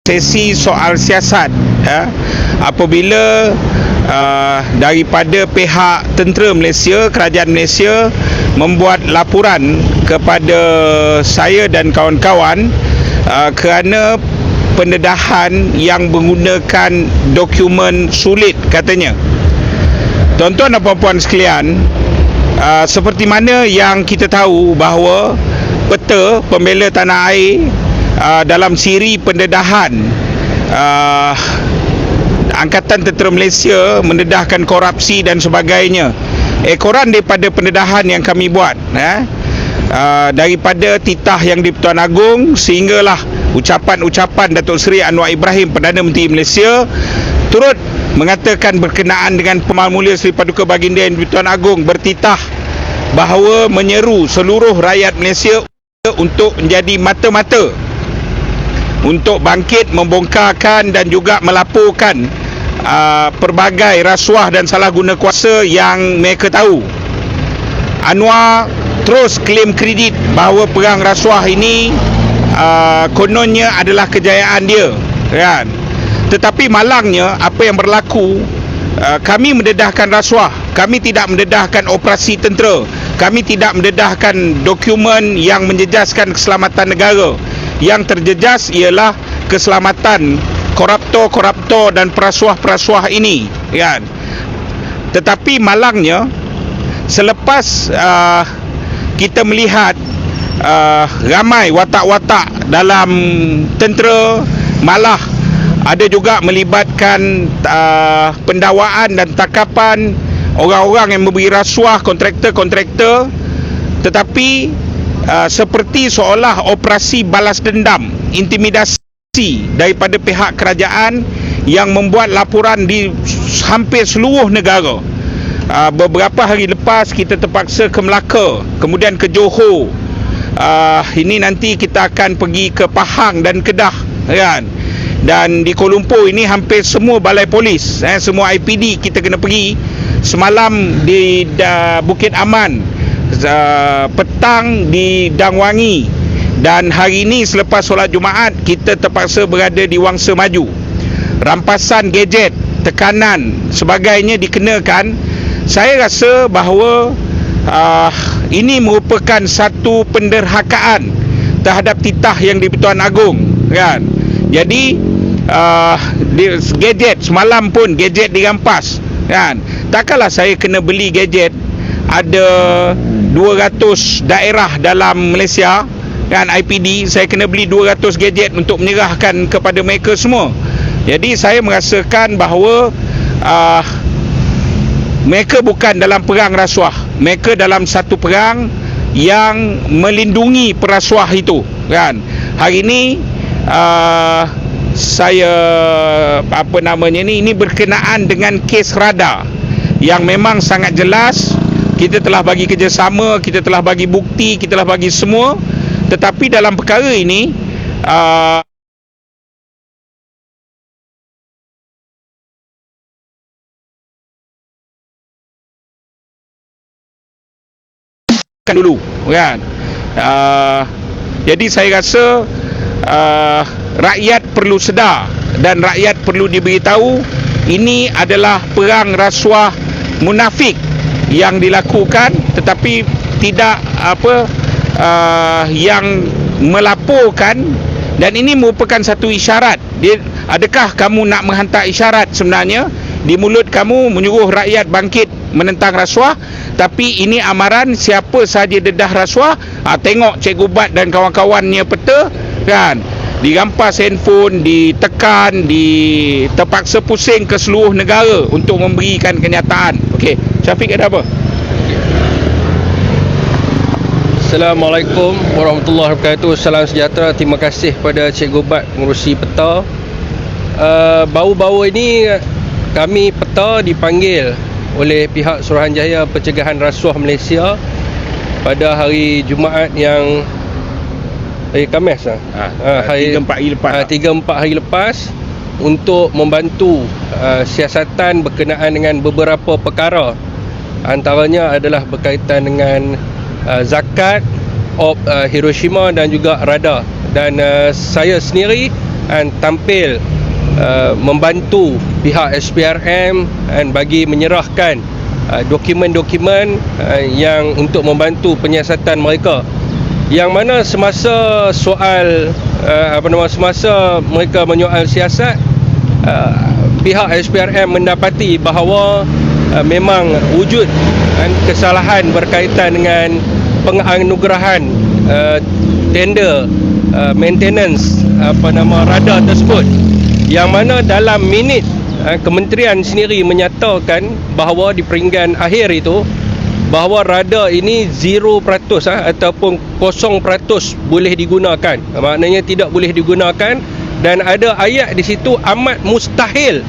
sesi soal siasat apabila daripada pihak tentera Malaysia, kerajaan Malaysia membuat laporan kepada saya dan kawan-kawan kerana pendedahan yang menggunakan dokumen sulit katanya. Tuan-tuan dan puan-puan sekalian, seperti mana yang kita tahu bahawa peta pembela tanah air dalam siri pendedahan Angkatan Tentera Malaysia mendedahkan korupsi dan sebagainya. Ekoran daripada pendedahan yang kami buat daripada titah yang di Pertuan Agong sehinggalah ucapan-ucapan Datuk Seri Anwar Ibrahim, Perdana Menteri Malaysia, turut mengatakan berkenaan dengan Pemain Mulia Seri Paduka Baginda yang di Pertuan Agong bertitah bahawa menyeru seluruh rakyat Malaysia untuk menjadi mata-mata untuk bangkit membongkarkan dan juga melaporkan pelbagai rasuah dan salah guna kuasa yang mereka tahu. Anwar terus klaim kredit bahawa perang rasuah ini kononnya adalah kejayaan dia, kan? Tetapi malangnya apa yang berlaku, kami mendedahkan rasuah, kami tidak mendedahkan operasi tentera, kami tidak mendedahkan dokumen yang menjejaskan keselamatan negara. Yang terjejas ialah keselamatan koruptor-koruptor dan perasuah-perasuah ini, kan? Tetapi malangnya selepas kita melihat ramai watak-watak dalam tentera, malah ada juga melibatkan pendakwaan dan tangkapan orang-orang yang memberi rasuah, kontraktor-kontraktor, tetapi seperti seolah operasi balas dendam, intimidasi daripada pihak kerajaan yang membuat laporan di hampir seluruh negara. Beberapa hari lepas kita terpaksa ke Melaka, kemudian ke Johor. Ini nanti kita akan pergi ke Pahang dan Kedah, kan? Dan di Kuala Lumpur ini hampir semua balai polis, semua IPD kita kena pergi. Semalam di Bukit Aman, petang di Dangwangi, dan hari ini selepas solat Jumaat kita terpaksa berada di Wangsa Maju. Rampasan gadget, tekanan sebagainya dikenakan. Saya rasa bahawa ini merupakan satu penderhakaan terhadap titah yang di Pertuan Agong, kan? Jadi gadget semalam pun gadget dirampas, kan? Takkanlah saya kena beli gadget, ada 200 daerah dalam Malaysia, kan, IPD, saya kena beli 200 gadget untuk menyerahkan kepada mereka semua. Jadi saya merasakan bahawa mereka bukan dalam perang rasuah, mereka dalam satu perang yang melindungi perasuah itu, kan. Hari ini saya ini berkenaan dengan kes radar yang memang sangat jelas. Kita telah bagi kerjasama, kita telah bagi bukti, kita telah bagi semua. Tetapi dalam perkara ini dulu, kan? Jadi saya rasa rakyat perlu sedar dan rakyat perlu diberitahu ini adalah perang rasuah munafik yang dilakukan, tetapi tidak yang melaporkan. Dan ini merupakan satu isyarat. Adakah kamu nak menghantar isyarat sebenarnya? Di mulut kamu menyuruh rakyat bangkit menentang rasuah, tapi ini amaran siapa sahaja dedah rasuah, tengok Cikgu Bat dan kawan-kawannya peta, kan? Dirampas handphone, ditekan, terpaksa pusing ke seluruh negara untuk memberikan kenyataan. Okey, Syafiq ada apa? Assalamualaikum warahmatullahi wabarakatuh. Salam sejahtera. Terima kasih pada Cikgu Bat mengurusi peta. Baru-baru ini kami peta dipanggil oleh pihak Suruhanjaya Pencegahan Rasuah Malaysia pada hari Jumaat yang hari Khamis, hari 3-4 hari lepas, untuk membantu siasatan berkenaan dengan beberapa perkara. Antaranya adalah berkaitan dengan zakat, Hiroshima dan juga radar. Dan saya sendiri tampil membantu pihak SPRM bagi menyerahkan dokumen-dokumen yang untuk membantu penyiasatan mereka, yang mana semasa semasa mereka menyoal siasat, pihak SPRM mendapati bahawa memang wujud kesalahan berkaitan dengan penganugerahan tender maintenance radar tersebut, yang mana dalam minit kementerian sendiri menyatakan bahawa di peringgan akhir itu bahawa radar ini 0% ataupun 0% boleh digunakan. Maknanya tidak boleh digunakan, dan ada ayat di situ amat mustahil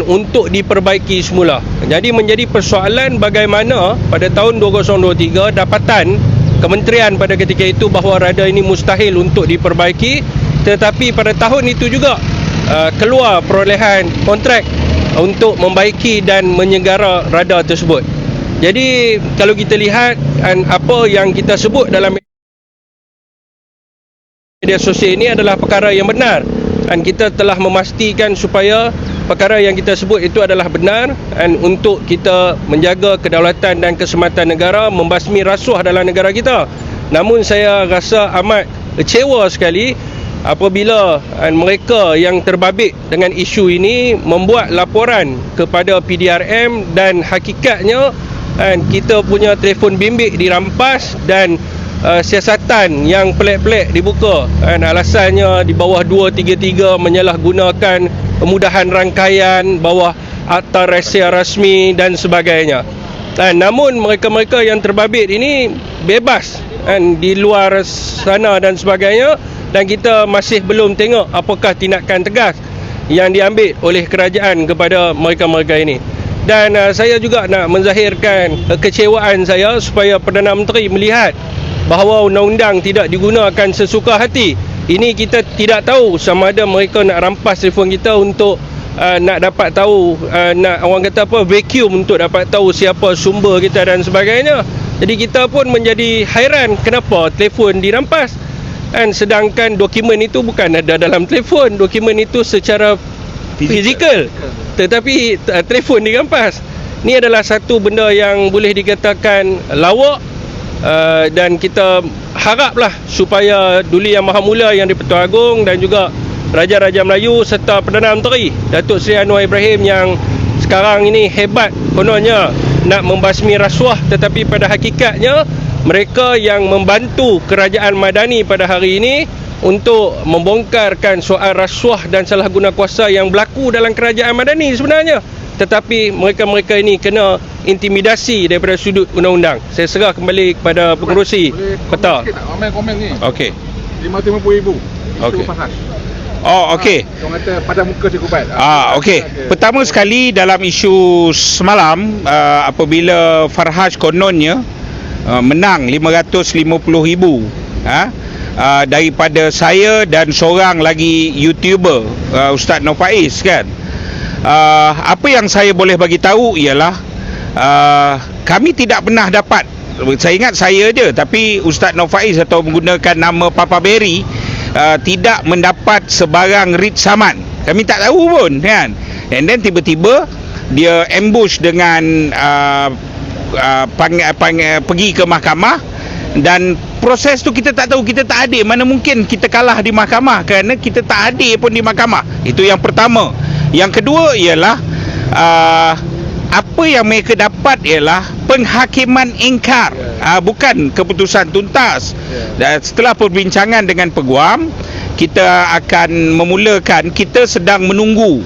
untuk diperbaiki semula. Jadi menjadi persoalan bagaimana pada tahun 2023 dapatan kementerian pada ketika itu bahawa radar ini mustahil untuk diperbaiki, tetapi pada tahun itu juga keluar perolehan kontrak untuk membaiki dan menyegara radar tersebut. Jadi kalau kita lihat apa yang kita sebut dalam media sosial ini adalah perkara yang benar, dan kita telah memastikan supaya perkara yang kita sebut itu adalah benar, dan untuk kita menjaga kedaulatan dan keselamatan negara, membasmi rasuah dalam negara kita. Namun saya rasa amat kecewa sekali apabila mereka yang terbabit dengan isu ini membuat laporan kepada PDRM, dan hakikatnya kita punya telefon bimbit dirampas dan siasatan yang pelik-pelik dibuka. Alasannya di bawah 233 menyalahgunakan kemudahan rangkaian, bawah akta rahsia rasmi dan sebagainya. Namun mereka-mereka yang terbabit ini bebas di luar sana dan sebagainya, dan kita masih belum tengok apakah tindakan tegas yang diambil oleh kerajaan kepada mereka-mereka ini. Dan saya juga nak menzahirkan kekecewaan saya supaya Perdana Menteri melihat bahawa undang-undang tidak digunakan sesuka hati. Ini kita tidak tahu sama ada mereka nak rampas telefon kita untuk nak dapat tahu, nak orang kata apa, vacuum untuk dapat tahu siapa sumber kita dan sebagainya. Jadi kita pun menjadi hairan kenapa telefon dirampas. Sedangkan dokumen itu bukan ada dalam telefon, dokumen itu secara fizikal, tetapi telefon dirampas. Ini adalah satu benda yang boleh dikatakan lawak, dan kita haraplah supaya Duli Yang Maha Mula yang di-Pertuan Agong dan juga Raja-Raja Melayu serta Perdana Menteri Datuk Seri Anwar Ibrahim yang sekarang ini hebat kononnya nak membasmi rasuah, tetapi pada hakikatnya mereka yang membantu kerajaan Madani pada hari ini untuk membongkarkan soal rasuah dan salah guna kuasa yang berlaku dalam kerajaan Madani sebenarnya. Tetapi mereka-mereka ini kena intimidasi daripada sudut undang-undang. Saya serah kembali kepada pengerusi peta. Komen ni. Okey. 550,000. Okey. Fahas. Oh, okey. Orang kata pada muka Cikgu Bat. Okey. Pertama sekali dalam isu semalam, apabila Farhaj kononnya menang 550,000 daripada saya dan seorang lagi YouTuber, Ustaz Nofaiz kan. Apa yang saya boleh bagi tahu ialah kami tidak pernah dapat, saya ingat saya je, tapi Ustaz Nofaiz atau menggunakan nama Papa Berry tidak mendapat sebarang writ saman. Kami tak tahu pun kan. And then tiba-tiba dia ambush dengan pergi ke mahkamah, dan proses tu kita tak tahu, kita tak adil. Mana mungkin kita kalah di mahkamah kerana kita tak adil pun di mahkamah. Itu yang pertama. Yang kedua ialah apa yang mereka dapat ialah penghakiman ingkar, bukan keputusan tuntas. Dan setelah perbincangan dengan peguam, kita akan memulakan, kita sedang menunggu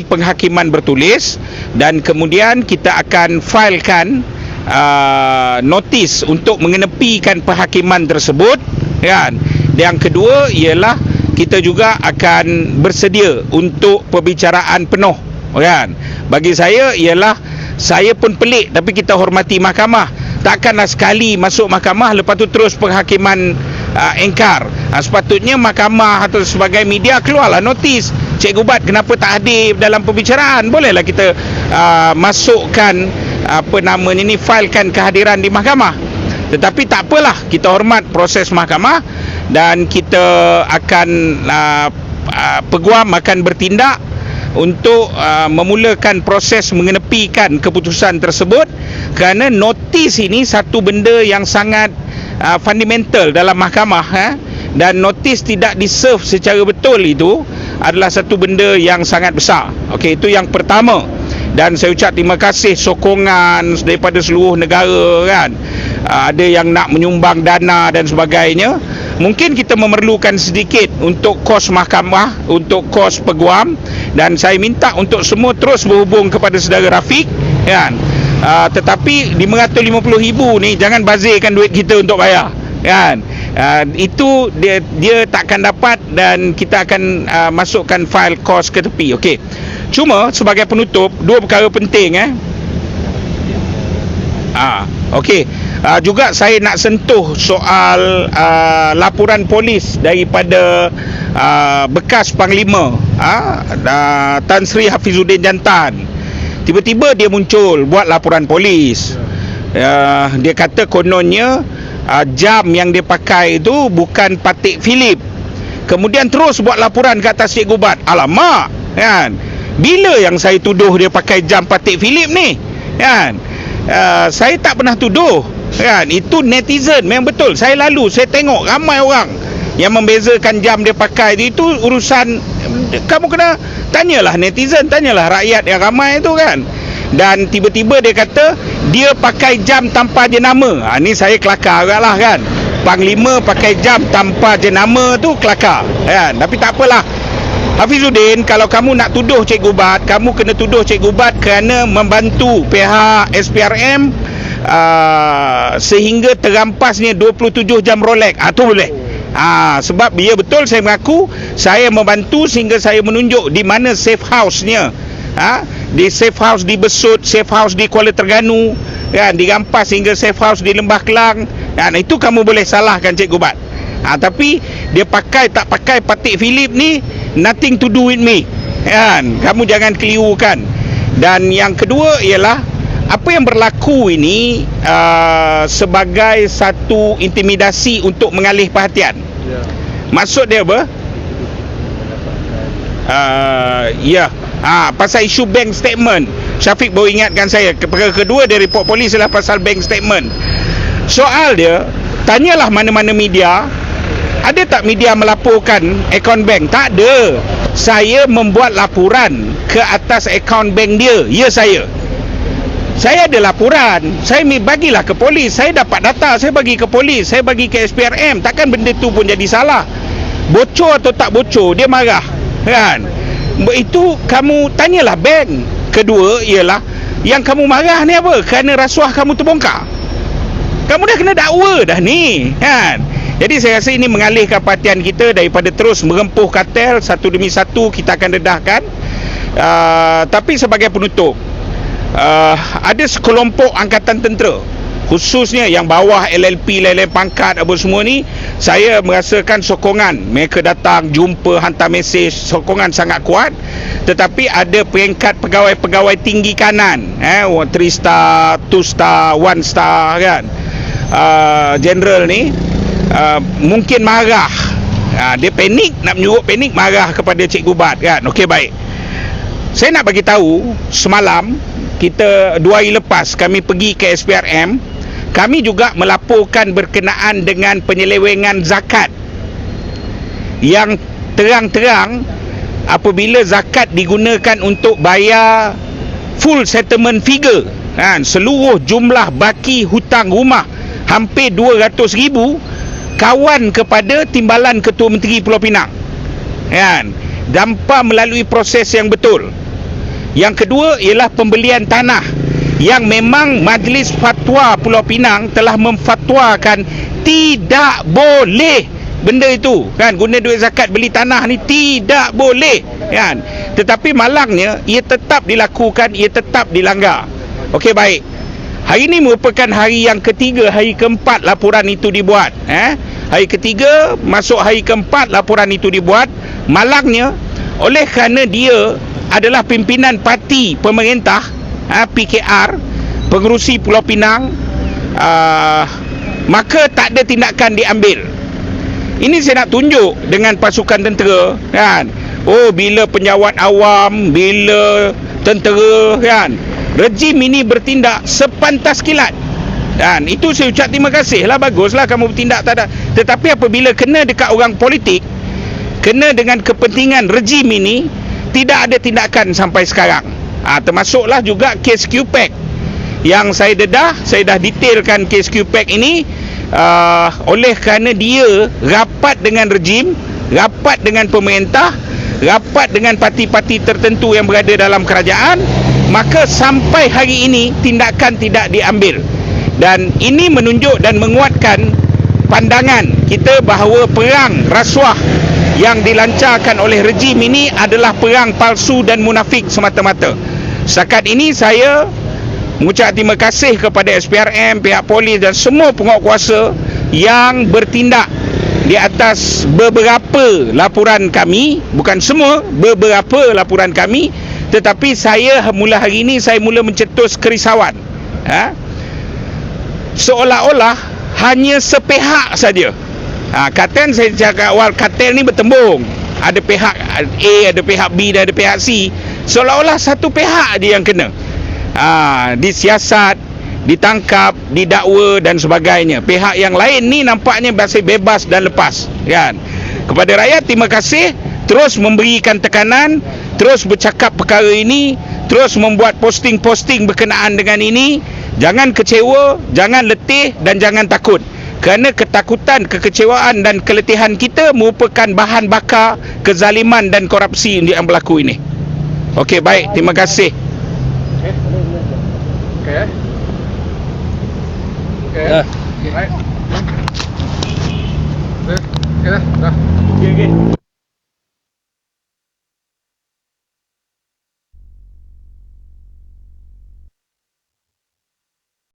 penghakiman bertulis, dan kemudian kita akan filekan notis untuk mengenepikan penghakiman tersebut kan. Yang kedua ialah kita juga akan bersedia untuk perbicaraan penuh kan. Bagi saya ialah, saya pun pelik, tapi kita hormati mahkamah. Takkanlah sekali masuk mahkamah lepas tu terus penghakiman engkar. Sepatutnya mahkamah atau sebagai media keluarlah notis, Cikgu Bat kenapa tak hadir dalam perbicaraan. Bolehlah kita masukkan filekan kehadiran di mahkamah. Tetapi tak apalah, kita hormat proses mahkamah dan kita akan peguam akan bertindak untuk memulakan proses mengenepikan keputusan tersebut, kerana notis ini satu benda yang sangat fundamental dalam mahkamah, dan notis tidak diserve secara betul itu adalah satu benda yang sangat besar. Okey, itu yang pertama. Dan saya ucap terima kasih sokongan daripada seluruh negara kan. Ada yang nak menyumbang dana dan sebagainya. Mungkin kita memerlukan sedikit untuk kos mahkamah, untuk kos peguam, dan saya minta untuk semua terus berhubung kepada saudara Rafiq kan. Tetapi RM550,000 ni jangan bazirkan duit kita untuk bayar kan. Itu dia takkan dapat, dan kita akan masukkan fail kos ke tepi. Okey. Cuma sebagai penutup, dua perkara penting okey. Juga saya nak sentuh soal laporan polis daripada bekas Panglima Tan Sri Hafizuddin Jantan. Tiba-tiba dia muncul buat laporan polis. Dia kata kononnya jam yang dia pakai itu bukan Patek Philippe. Kemudian terus buat laporan ke atas Cik Gubat. Alamak kan, bila yang saya tuduh dia pakai jam Patek Philippe ni kan? Saya tak pernah tuduh kan. Itu netizen memang betul. Saya tengok ramai orang yang membezakan jam dia pakai itu urusan. Kamu kena tanyalah netizen, tanyalah rakyat yang ramai itu kan. Dan tiba-tiba dia kata dia pakai jam tanpa jenama. Ni saya kelakar agaklah kan. Panglima pakai jam tanpa jenama tu kelakar kan. Tapi tak apalah Hafizuddin, kalau kamu nak tuduh Cik Gubat, kamu kena tuduh Cik Gubat kerana membantu pihak SPRM sehingga terampasnya 27 jam Rolex. Tu boleh. Sebab dia betul, saya mengaku saya membantu sehingga saya menunjuk di mana safe house-nya. Di safe house di Besut, safe house di Kuala Terengganu kan, dirampas hingga safe house di Lembah Kelang. Itu kamu boleh salahkan Cik Gubat. Tapi dia pakai tak pakai Patek Philippe ni nothing to do with me kan. Kamu jangan kelirukan. Dan yang kedua ialah apa yang berlaku ini sebagai satu intimidasi untuk mengalih perhatian. Maksud dia apa? Pasal isu bank statement. Syafiq baru ingatkan saya. Perkara kedua dari report polis adalah pasal bank statement. Soal dia, tanyalah mana-mana media, ada tak media melaporkan akaun bank? Tak ada. Saya membuat laporan ke atas akaun bank dia. Ya, saya ada laporan. Saya bagilah ke polis. Saya dapat data, saya bagi ke polis, saya bagi ke SPRM. Takkan benda tu pun jadi salah. Bocor atau tak bocor, dia marah kan. Itu kamu tanyalah bank. Kedua ialah yang kamu marah ni apa? Kerana rasuah kamu terbongkar. Kamu dah kena dakwa dah ni kan. Jadi saya rasa ini mengalihkan perhatian kita daripada terus merempuh kartel satu demi satu. Kita akan dedahkan. Tapi sebagai penutup, ada sekelompok angkatan tentera, khususnya yang bawah LLP, lain-lain pangkat apa semua ni, saya merasakan sokongan. Mereka datang, jumpa, hantar mesej, sokongan sangat kuat. Tetapi ada peringkat pegawai-pegawai tinggi kanan, 3 star, 2 star, 1 star kan, general ni mungkin marah. Dia panik, nak menyuruh panik, marah kepada Cik Gubat kan. Okey, baik. Saya nak bagi tahu, semalam kita 2 hari lepas kami pergi ke SPRM, kami juga melaporkan berkenaan dengan penyelewengan zakat yang terang-terang. Apabila zakat digunakan untuk bayar full settlement figure kan, seluruh jumlah baki hutang rumah hampir 200,000 kawan kepada Timbalan Ketua Menteri Pulau Pinang kan, tanpa melalui proses yang betul. Yang kedua ialah pembelian tanah yang memang Majlis Fatwa Pulau Pinang telah memfatwakan tidak boleh benda itu kan, guna duit zakat beli tanah ni tidak boleh kan. Tetapi malangnya ia tetap dilakukan, ia tetap dilanggar. Okey, baik. Hari ini merupakan hari yang ketiga, hari keempat laporan itu dibuat. Hari ketiga masuk hari keempat laporan itu dibuat. Malangnya oleh kerana dia adalah pimpinan parti pemerintah, PKR, pengerusi Pulau Pinang, maka tak ada tindakan diambil. Ini saya nak tunjuk dengan pasukan tentera, kan. Oh, bila penjawat awam, bila tentera, kan, rejim ini bertindak sepantas kilat. Dan itu saya ucap terima kasih lah, baguslah kamu bertindak tak ada. Tetapi apabila kena dekat orang politik, kena dengan kepentingan rejim ini, tidak ada tindakan sampai sekarang. Termasuklah juga kes QPAC yang saya dah detailkan kes QPAC ini. Oleh kerana dia rapat dengan rejim, rapat dengan pemerintah, rapat dengan parti-parti tertentu yang berada dalam kerajaan, maka sampai hari ini tindakan tidak diambil. Dan ini menunjuk dan menguatkan pandangan kita bahawa perang rasuah yang dilancarkan oleh rejim ini adalah perang palsu dan munafik semata-mata. Setakat ini saya mengucap terima kasih kepada SPRM, pihak polis dan semua penguatkuasa yang bertindak di atas beberapa laporan kami, bukan semua, beberapa laporan kami. Tetapi saya mula hari ini saya mula mencetus kerisauan. Seolah-olah hanya sepihak saja. Katakan saya cakap awal, kartel ni bertembung. Ada pihak A, ada pihak B dan ada pihak C. Seolah-olah satu pihak dia yang kena. Disiasat, ditangkap, didakwa dan sebagainya. Pihak yang lain ni nampaknya masih bebas dan lepas, kan. Kepada rakyat terima kasih, terus memberikan tekanan, terus bercakap perkara ini, terus membuat posting-posting berkenaan dengan ini. Jangan kecewa, jangan letih dan jangan takut. Kerana ketakutan, kekecewaan dan keletihan kita merupakan bahan bakar kezaliman dan korupsi yang berlaku ini. Okey, baik, terima kasih. Okey. Okey. Dah. Baik. Okey dah. Okey.